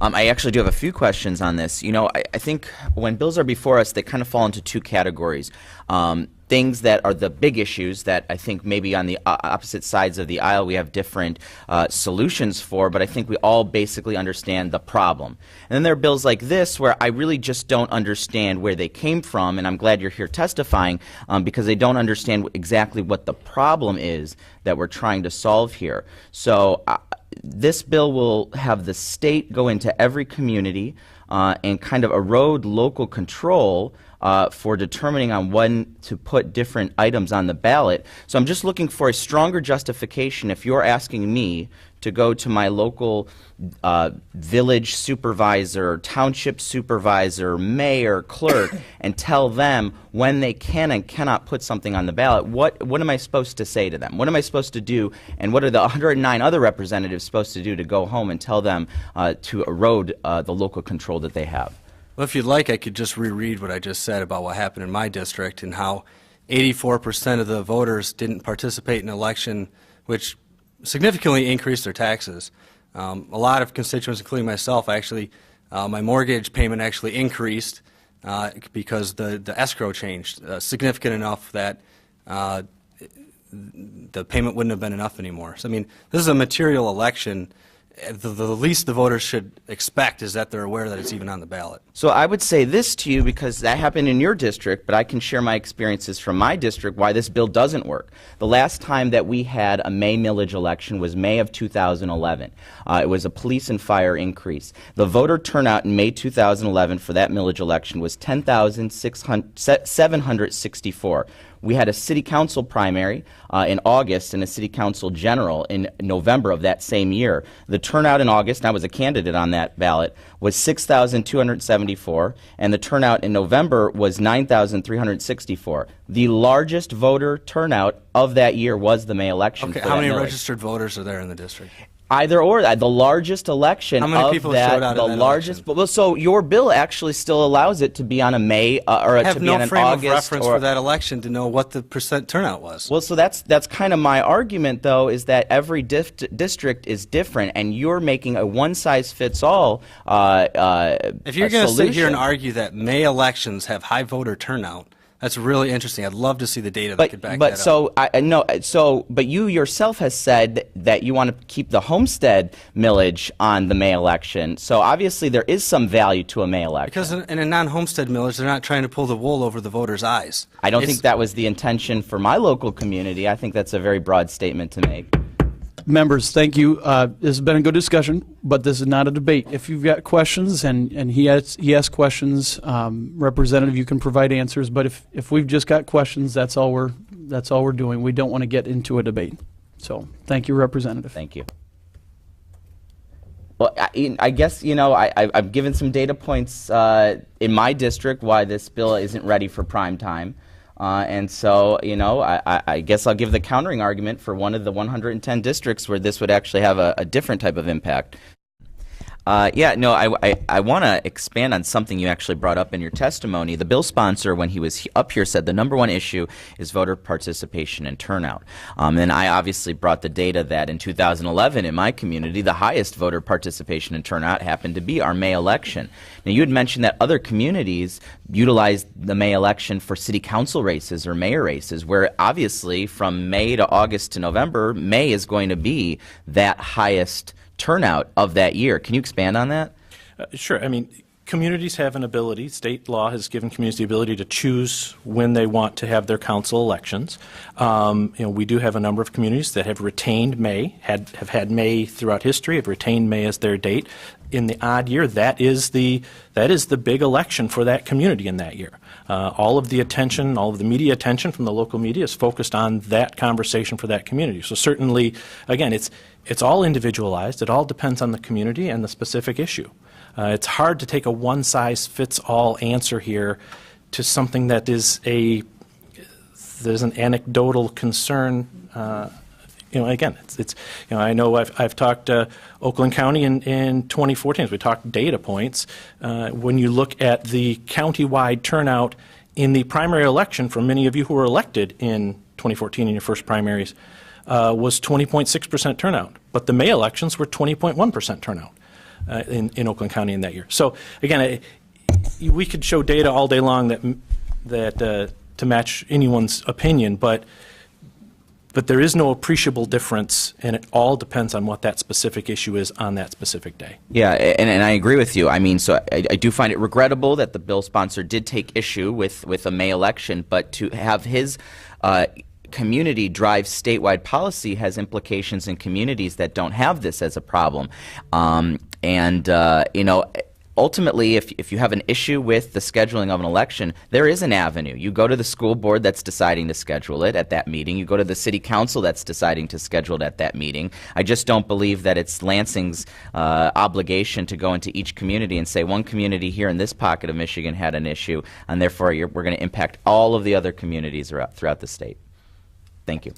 I actually do have a few questions on this. You know, I think when bills are before us, they kind of fall into two categories. Things that are the big issues that I think maybe on the opposite sides of the aisle we have different solutions for, but I think we all basically understand the problem. And then there are bills like this where I really just don't understand where they came from, and I'm glad you're here testifying because they don't understand exactly what the problem is that we're trying to solve here. So this bill will have the state go into every community and kind of erode local control for determining on when to put different items on the ballot. So I'm just looking for a stronger justification if you're asking me to go to my local village supervisor, township supervisor, mayor, clerk, and tell them when they can and cannot put something on the ballot. What am I supposed to say to them? What am I supposed to do? And what are the 109 other representatives supposed to do to go home and tell them to erode the local control that they have? Well, if you'd like, I could just reread what I just said about what happened in my district and how 84% of the voters didn't participate in an election, which significantly increased their taxes. A lot of constituents, including myself, actually, my mortgage payment actually increased because the escrow changed significant enough that the payment wouldn't have been enough anymore. So, I mean, this is a material election. The least the voters should expect is that they're aware that it's even on the ballot. So I would say this to you because that happened in your district, but I can share my experiences from my district why this bill doesn't work. The last time that we had a May millage election was May of 2011. It was a police and fire increase. The voter turnout in May 2011 for that millage election was 10,764. We had a city council primary in August and a city council general in November of that same year. The turnout in August, and I was a candidate on that ballot, was 6,274, and the turnout in November was 9,364. The largest voter turnout of that year was the May election. Okay, how many registered voters are there in the district? Either or, the largest election how many people showed out the in that largest. Election? Well, so your bill actually still allows it to be on a May or to be on an August. I have no frame of reference for that election to know what the percent turnout was. Well, so that's kind of my argument, though, is that every district is different, and you're making a one-size-fits-all if you're going to sit here and argue that May elections have high voter turnout, that's really interesting. I'd love to see the data that could back that up. But you yourself has said that you want to keep the homestead millage on the May election. So obviously there is some value to a May election. Because in a non-homestead millage, they're not trying to pull the wool over the voters' eyes. I don't think that was the intention for my local community. I think that's a very broad statement to make. Members, thank you. This has been a good discussion, but this is not a debate. If you've got questions, and he asked questions, Representative, you can provide answers. But if we've just got questions, that's all we're doing. We don't want to get into a debate. So, thank you, Representative. Thank you. Well, I guess, you know, I've given some data points in my district why this bill isn't ready for prime time. And so, you know, I guess I'll give the countering argument for one of the 110 districts where this would actually have a different type of impact. Yeah, no, I want to expand on something you actually brought up in your testimony. The bill sponsor, when he was up here, said the #1 issue is voter participation and turnout. And I obviously brought the data that in 2011 in my community, the highest voter participation and turnout happened to be our May election. Now, you had mentioned that other communities utilized the May election for city council races or mayor races, where obviously from May to August to November, May is going to be that highest turnout of that year. Can you expand on that? Sure. I mean, communities have an ability, state law has given communities the ability to choose when they want to have their council elections. You know, we do have a number of communities that have retained May, have had May throughout history, have retained May as their date. In the odd year, that is the big election for that community in that year. All of the attention, all of the media attention from the local media is focused on that conversation for that community. So certainly, again, it's all individualized. It all depends on the community and the specific issue. It's hard to take a one-size-fits-all answer here to something that is there's an anecdotal concern. You know, again, it's you know, I know I've talked Oakland County in 2014. As we talked data points, when you look at the county-wide turnout in the primary election for many of you who were elected in 2014 in your first primaries, was 20.6% turnout, but the May elections were 20.1% turnout. in Oakland County in that year. So again, we could show data all day long that to match anyone's opinion, but there is no appreciable difference, and it all depends on what that specific issue is on that specific day. Yeah, and I agree with you. I mean, so I do find it regrettable that the bill sponsor did take issue with a May election, but to have his community drive statewide policy has implications in communities that don't have this as a problem. You know, ultimately, if you have an issue with the scheduling of an election, there is an avenue. You go to the school board that's deciding to schedule it at that meeting. You go to the city council that's deciding to schedule it at that meeting. I just don't believe that it's Lansing's obligation to go into each community and say one community here in this pocket of Michigan had an issue, and therefore we're going to impact all of the other communities throughout the state. Thank you.